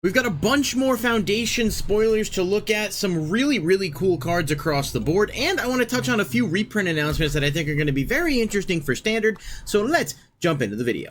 We've got a bunch more Foundation spoilers to look at, some really cool cards across the board, and I want to touch on a few reprint announcements that I think are going to be very interesting for Standard, so let's jump into the video.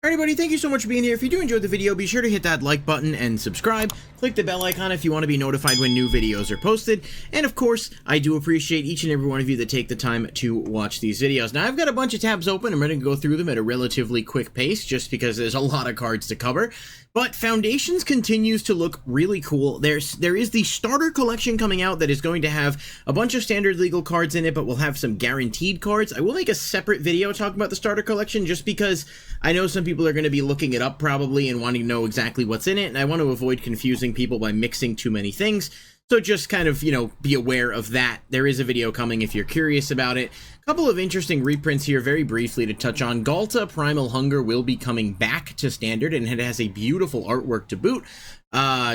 Alright everybody, thank you so much for being here. If you do enjoy the video, be sure to hit that like button and subscribe. Click the bell icon if you want to be notified when new videos are posted. And of course, I do appreciate each and every one of you that take the time to watch these videos. Now, I've got a bunch of tabs open. I'm ready to go through them at a relatively quick pace just because there's a lot of cards to cover. But Foundations continues to look really cool. There is the starter collection coming out that is going to have a bunch of standard legal cards in it, but we'll have some guaranteed cards. I will make a separate video talking about the starter collection just because I know some people are going to be looking it up probably and wanting to know exactly what's in it, and I want to avoid confusing people by mixing too many things. So just kind of, be aware of that. There is a video coming if you're curious about it. A couple of interesting reprints here very briefly to touch on. Ghalta Primal Hunger will be coming back to Standard, and it has a beautiful artwork to boot.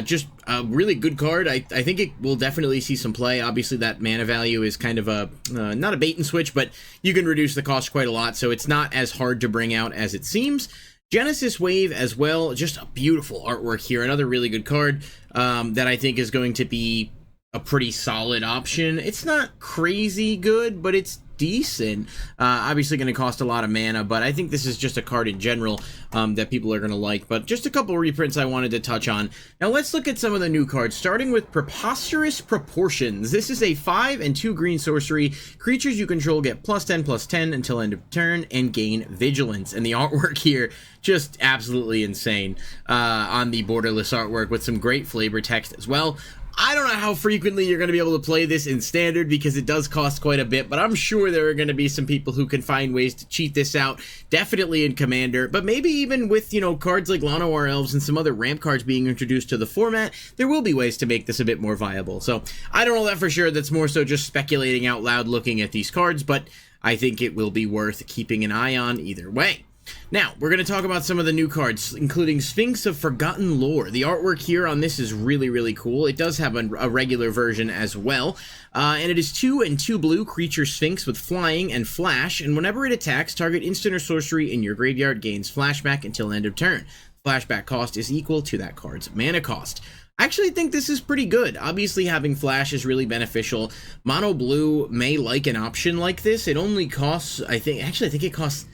Just a really good card. I think it will definitely see some play. Obviously, that mana value is kind of a, not a bait and switch, but you can reduce the cost quite a lot, so it's not as hard to bring out as it seems. Genesis Wave as well, just a beautiful artwork here. Another really good card that I think is going to be a pretty solid option. It's not crazy good, but it's decent. Obviously going to cost a lot of mana, but I think this is just a card in general that people are going to like. But just a couple reprints I wanted to touch on. Now let's look at some of the new cards, starting with Preposterous Proportions. This is a 5 and 2 green sorcery. Creatures you control get +10/+10 until end of turn and gain vigilance. And the artwork here, just absolutely insane on the borderless artwork with some great flavor text as well. I don't know how frequently you're going to be able to play this in Standard because it does cost quite a bit, but I'm sure there are going to be some people who can find ways to cheat this out, definitely in Commander, but maybe even with, cards like Llanowar Elves and some other ramp cards being introduced to the format, there will be ways to make this a bit more viable. So I don't know that for sure. That's more so just speculating out loud looking at these cards, but I think it will be worth keeping an eye on either way. Now, we're going to talk about some of the new cards, including Sphinx of Forgotten Lore. The artwork here on this is really cool. It does have a regular version as well, and it is 2 and 2 blue creature Sphinx with flying and flash, and whenever it attacks, target instant or sorcery in your graveyard gains flashback until end of turn. Flashback cost is equal to that card's mana cost. I actually think this is pretty good. Obviously, having flash is really beneficial. Mono blue may like an option like this. It only costs, I think it costs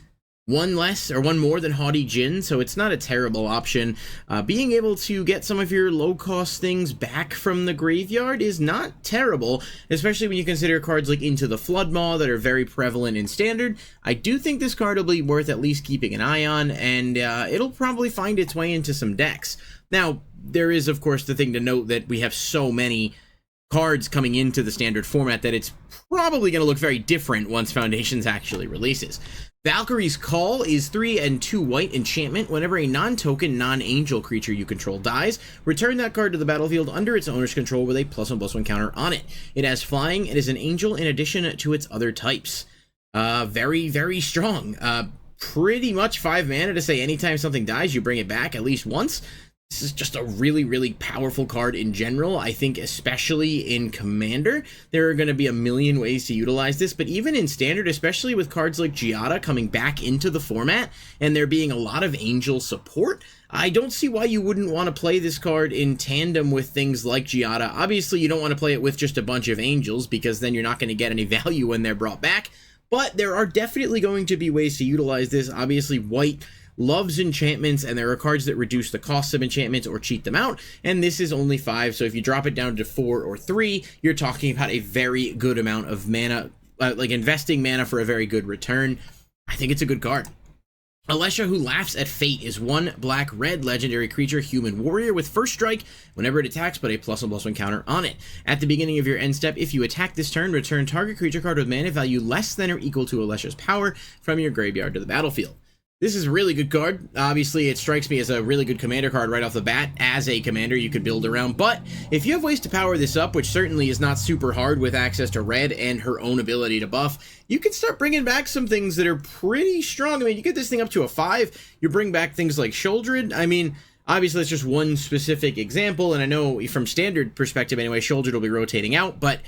one less or one more than Haughty Djinn, so it's not a terrible option. Being able to get some of your low-cost things back from the graveyard is not terrible, especially when you consider cards like Into the Floodmaw that are very prevalent in Standard. I do think this card will be worth at least keeping an eye on, and it'll probably find its way into some decks. Now, there is, of course, the thing to note that we have so many cards coming into the Standard format that it's probably going to look very different once Foundations actually releases. Valkyrie's Call is 3 and 2 white enchantment. Whenever a non-token, non-angel creature you control dies, return that card to the battlefield under its owner's control with a +1/+1 counter on it. It has flying. It is an angel in addition to its other types. Very strong. Pretty much 5 mana to say anytime something dies, you bring it back at least once. This is just a really powerful card in general. I think especially in Commander, there are going to be a million ways to utilize this, but even in Standard, especially with cards like Giada coming back into the format, and there being a lot of Angel support, I don't see why you wouldn't want to play this card in tandem with things like Giada. Obviously, you don't want to play it with just a bunch of Angels, because then you're not going to get any value when they're brought back, but there are definitely going to be ways to utilize this. Obviously, White loves enchantments, and there are cards that reduce the cost of enchantments or cheat them out, and this is only 5, so if you drop it down to 4 or 3, you're talking about a very good amount of mana, like investing mana for a very good return. I think it's a good card. Alesha Who Laughs at Fate is 1 black-red legendary creature, human warrior with first strike. Whenever it attacks, put a +1/+1 counter on it. At the beginning of your end step, if you attack this turn, return target creature card with mana value less than or equal to Alesha's power from your graveyard to the battlefield. This is a really good card. Obviously, it strikes me as a really good commander card right off the bat. As a commander, you could build around. But if you have ways to power this up, which certainly is not super hard with access to red and her own ability to buff, you can start bringing back some things that are pretty strong. I mean, you get this thing up to a 5. You bring back things like Sheoldred. I mean, obviously, it's just one specific example. And I know from Standard perspective anyway, Sheoldred will be rotating out. But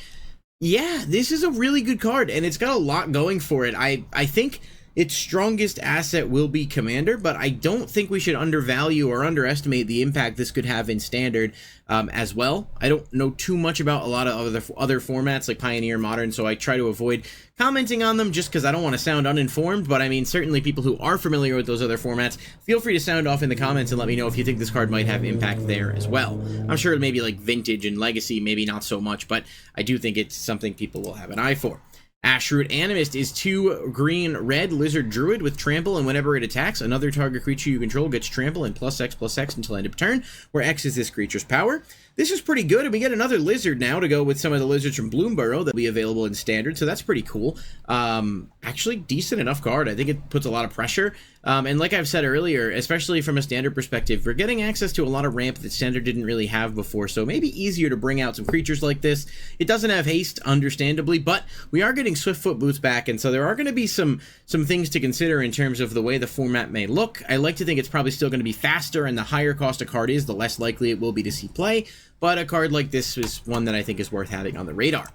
Yeah, this is a really good card, and it's got a lot going for it. I think its strongest asset will be Commander, but I don't think we should undervalue or underestimate the impact this could have in Standard as well. I don't know too much about a lot of other formats like Pioneer, Modern, so I try to avoid commenting on them just because I don't want to sound uninformed, but I mean, certainly people who are familiar with those other formats, feel free to sound off in the comments and let me know if you think this card might have impact there as well. I'm sure maybe like Vintage and Legacy, maybe not so much, but I do think it's something people will have an eye for. Ashroot Animist is 2 green red lizard druid with trample, and whenever it attacks, another target creature you control gets trample and +X/+X until end of turn, where X is this creature's power. This is pretty good, and we get another lizard now to go with some of the lizards from Bloomburrow that will be available in Standard, so that's pretty cool. Actually, decent enough card. I think it puts a lot of pressure, and like I've said earlier, especially from a Standard perspective, we're getting access to a lot of ramp that Standard didn't really have before, so maybe easier to bring out some creatures like this. It doesn't have haste, understandably, but we are getting Swiftfoot Boots back, and so there are going to be some things to consider in terms of the way the format may look. I like to think it's probably still going to be faster, and the higher cost a card is, the less likely it will be to see play, but a card like this is one that I think is worth having on the radar.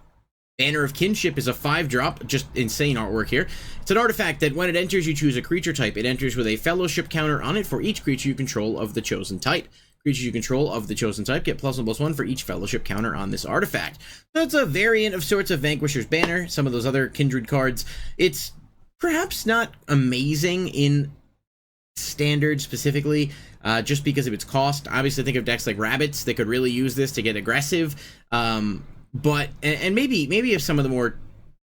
Banner of Kinship is a 5-drop, just insane artwork here. It's an artifact that when it enters, you choose a creature type. It enters with a fellowship counter on it for each creature you control of the chosen type. Creatures you control of the chosen type get +1/+1 for each fellowship counter on this artifact. So it's a variant of sorts of Vanquisher's Banner, some of those other Kindred cards. It's perhaps not amazing in Standard specifically, just because of its cost. Obviously, think of decks like Rabbits that could really use this to get aggressive. But maybe if some of the more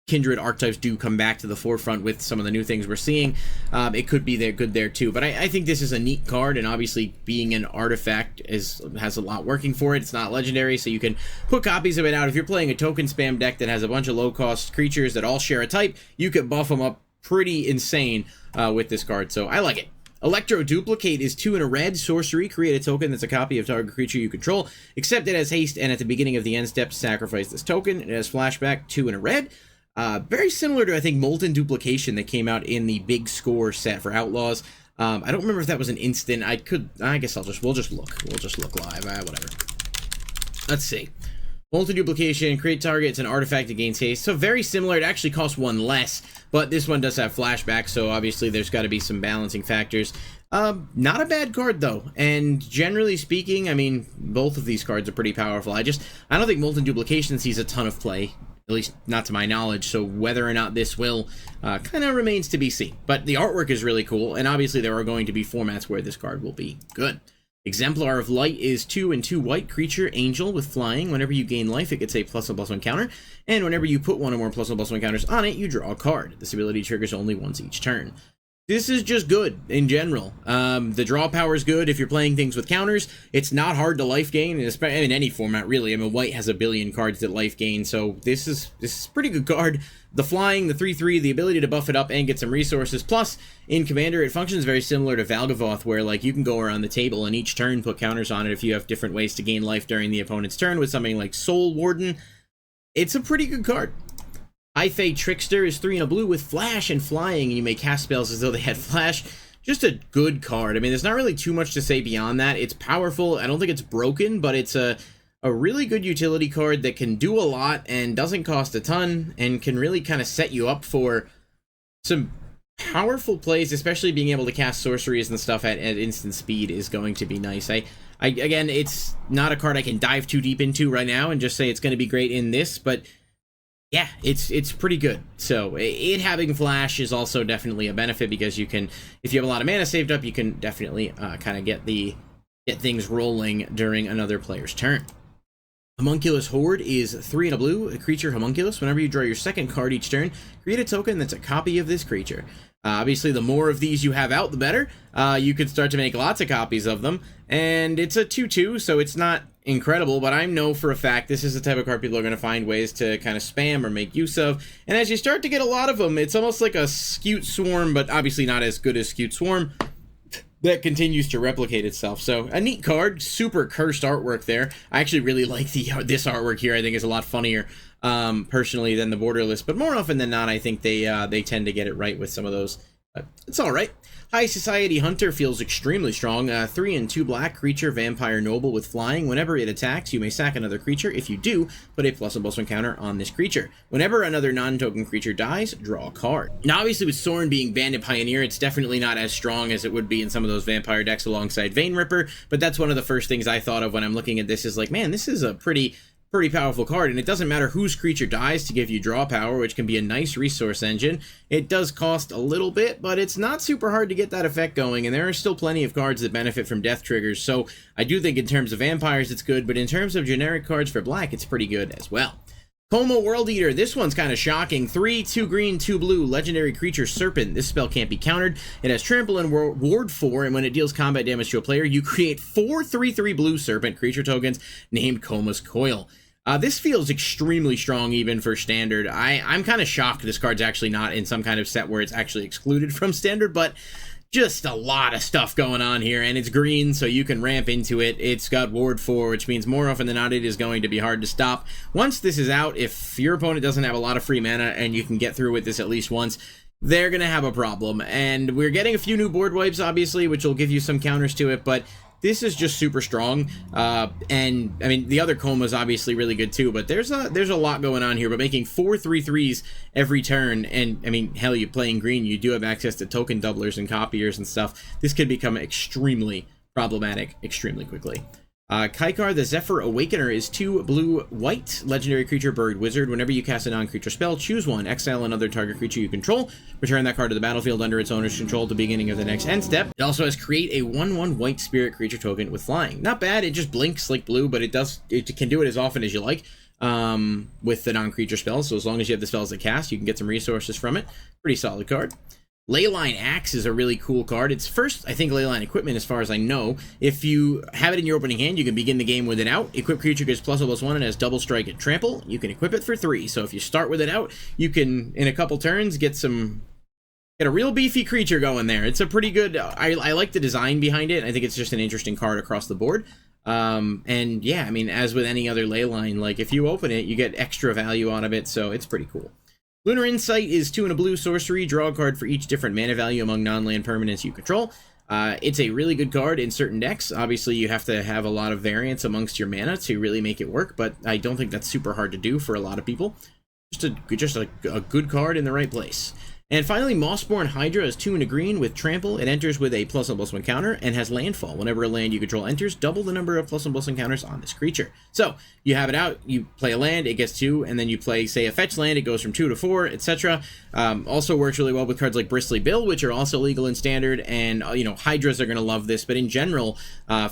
Kindred archetypes do come back to the forefront with some of the new things we're seeing, it could be good there too. But I think this is a neat card, and obviously being an artifact has a lot working for it. It's not legendary, so you can put copies of it out. If you're playing a token spam deck that has a bunch of low cost creatures that all share a type, you could buff them up pretty insane with this card, so I like it. Electro Duplicate is 2 in a red sorcery. Create a token that's a copy of target creature you control, except it has haste, and at the beginning of the end step, sacrifice this token. It has flashback, 2 in a red. Very similar to, I think, Molten Duplication that came out in the Big Score set for Outlaws. I don't remember if that was an instant. I guess we'll just look live. Whatever. Let's see. Molten Duplication, create target, it's an artifact that gains haste. So very similar, it actually costs 1 less, but this one does have flashback, so obviously there's got to be some balancing factors. Not a bad card though, and generally speaking, I mean, both of these cards are pretty powerful. I don't think Molten Duplication sees a ton of play, at least not to my knowledge, so whether or not this will kind of remains to be seen. But the artwork is really cool, and obviously there are going to be formats where this card will be good. Exemplar of Light is 2 and 2 white creature, angel with flying. Whenever you gain life, it gets a +1/+1 counter, and whenever you put one or more +1/+1 counters on it, you draw a card. This ability triggers only once each turn. This is just good in general. The draw power is good if you're playing things with counters. It's not hard to life gain, especially in any format, really. I mean, white has a billion cards that life gain, so this is a pretty good card. The flying, the 3/3, the ability to buff it up and get some resources. Plus, in Commander, it functions very similar to Valgavoth, where like you can go around the table and each turn put counters on it if you have different ways to gain life during the opponent's turn with something like Soul Warden. It's a pretty good card. Faerie Trickster is 3 and a blue with flash and flying, and you may cast spells as though they had flash. Just a good card. I mean, there's not really too much to say beyond that. It's powerful. I don't think it's broken, but it's a really good utility card that can do a lot and doesn't cost a ton and can really kind of set you up for some powerful plays, especially being able to cast sorceries and stuff at instant speed is going to be nice. Again, it's not a card I can dive too deep into right now and just say it's going to be great in this, but yeah, it's pretty good. So it having flash is also definitely a benefit because you can, if you have a lot of mana saved up, you can definitely kind of get things rolling during another player's turn. Homunculus Horde is 3 and a blue, a creature Homunculus. Whenever you draw your second card each turn, create a token that's a copy of this creature. Obviously, the more of these you have out, the better. You could start to make lots of copies of them, and it's a 2/2, so it's not incredible, but I know for a fact this is the type of card people are going to find ways to kind of spam or make use of, and as you start to get a lot of them, it's almost like a Skewed Swarm, but obviously not as good as Skewed Swarm, that continues to replicate itself. So a neat card, super cursed artwork there. I actually really like this artwork here. I think it's a lot funnier personally than the borderless, but more often than not I think they tend to get it right with some of those It's alright. High Society Hunter feels extremely strong. 3 and 2 black, creature, vampire, noble with flying. Whenever it attacks, you may sack another creature. If you do, put a +1/+1 counter on this creature. Whenever another non-token creature dies, draw a card. Now, obviously, with Sorin being Bandit Pioneer, it's definitely not as strong as it would be in some of those vampire decks alongside Vein Ripper, but that's one of the first things I thought of when I'm looking at this is like, man, this is a pretty powerful card, and it doesn't matter whose creature dies to give you draw power, which can be a nice resource engine. It does cost a little bit, but it's not super hard to get that effect going, and there are still plenty of cards that benefit from death triggers, so I do think in terms of vampires it's good, but in terms of generic cards for black, it's pretty good as well. Coma World Eater, this one's kind of shocking. 3, 2 green, 2 blue, legendary creature Serpent. This spell can't be countered. It has Trample and Ward 4, and when it deals combat damage to a player, you create 4 3/3 blue Serpent creature tokens named Coma's Coil. This feels extremely strong even for Standard. I'm kind of shocked this card's actually not in some kind of set where it's actually excluded from Standard, but just a lot of stuff going on here, and it's green, so you can ramp into it. It's got Ward 4, which means more often than not it is going to be hard to stop. Once this is out, if your opponent doesn't have a lot of free mana and you can get through with this at least once, they're going to have a problem. And we're getting a few new board wipes, obviously, which will give you some counters to it, but this is just super strong, and I mean the other Coma's obviously really good too, but there's a lot going on here. But making 4 3/3s every turn, and I mean hell, you playing green, you do have access to token doublers and copiers and stuff. This could become extremely problematic extremely quickly. Kaikar the Zephyr Awakener is 2 blue white, legendary creature bird wizard. Whenever you cast a non-creature spell, choose one, exile another target creature you control, return that card to the battlefield under its owner's control at the beginning of the next end step. It also has create a 1/1 white spirit creature token with flying. Not bad, it just blinks like blue, but it can do it as often as you like with the non-creature spells, so as long as you have the spells that cast, you can get some resources from it. Pretty solid card. Leyline Axe is a really cool card. It's first, I think, Leyline equipment as far as I know. If you have it in your opening hand, you can begin the game with it out. Equip creature gets +1/+1 and has double strike and trample. You can equip it for 3. So if you start with it out, you can, in a couple turns, get a real beefy creature going there. It's a pretty good, I like the design behind it. I think it's just an interesting card across the board. And yeah, I mean, as with any other Leyline, like if you open it, you get extra value out of it. So it's pretty cool. Lunar Insight is 2 and a blue sorcery. Draw a card for each different mana value among non-land permanents you control. It's a really good card in certain decks. Obviously, you have to have a lot of variance amongst your mana to really make it work, but I don't think that's super hard to do for a lot of people. Just a good card in the right place. And finally, Mossborn Hydra is 2 and a green with trample. It enters with a +1/+1 counter and has landfall. Whenever a land you control enters, double the number of +1/+1 counters on this creature. So you have it out, you play a land, it gets 2, and then you play, say, a fetch land, it goes from 2 to 4, etc. Also works really well with cards like Bristly Bill, which are also legal in Standard, and you know, Hydras are going to love this. But in general,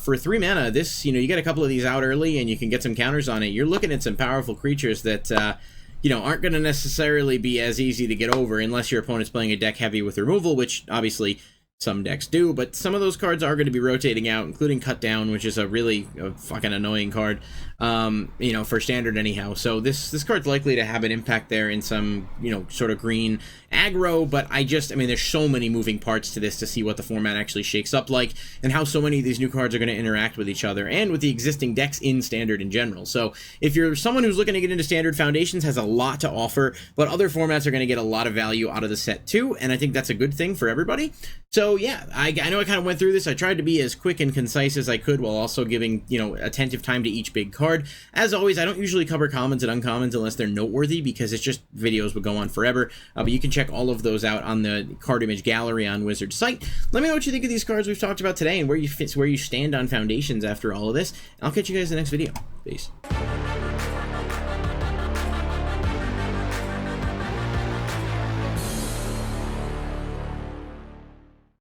for 3 mana, this, you know, you get a couple of these out early, and you can get some counters on it. You're looking at some powerful creatures that you know, aren't going to necessarily be as easy to get over unless your opponent's playing a deck heavy with removal, which obviously some decks do, but some of those cards are going to be rotating out, including Cut Down, which is a really fucking annoying card, you know, for Standard anyhow. So this card's likely to have an impact there in some, you know, sort of green aggro, but I mean, there's so many moving parts to this to see what the format actually shakes up like, and how so many of these new cards are going to interact with each other, and with the existing decks in Standard in general. So if you're someone who's looking to get into Standard, Foundations has a lot to offer, but other formats are going to get a lot of value out of the set too, and I think that's a good thing for everybody. So yeah, I know I kind of went through this. I tried to be as quick and concise as I could while also giving, you know, attentive time to each big card. As always, I don't usually cover commons and uncommons unless they're noteworthy, because it's just videos would go on forever. But you can check all of those out on the card image gallery on Wizard's site. Let me know what you think of these cards we've talked about today and where you stand on Foundations after all of this. I'll catch you guys in the next video. Peace.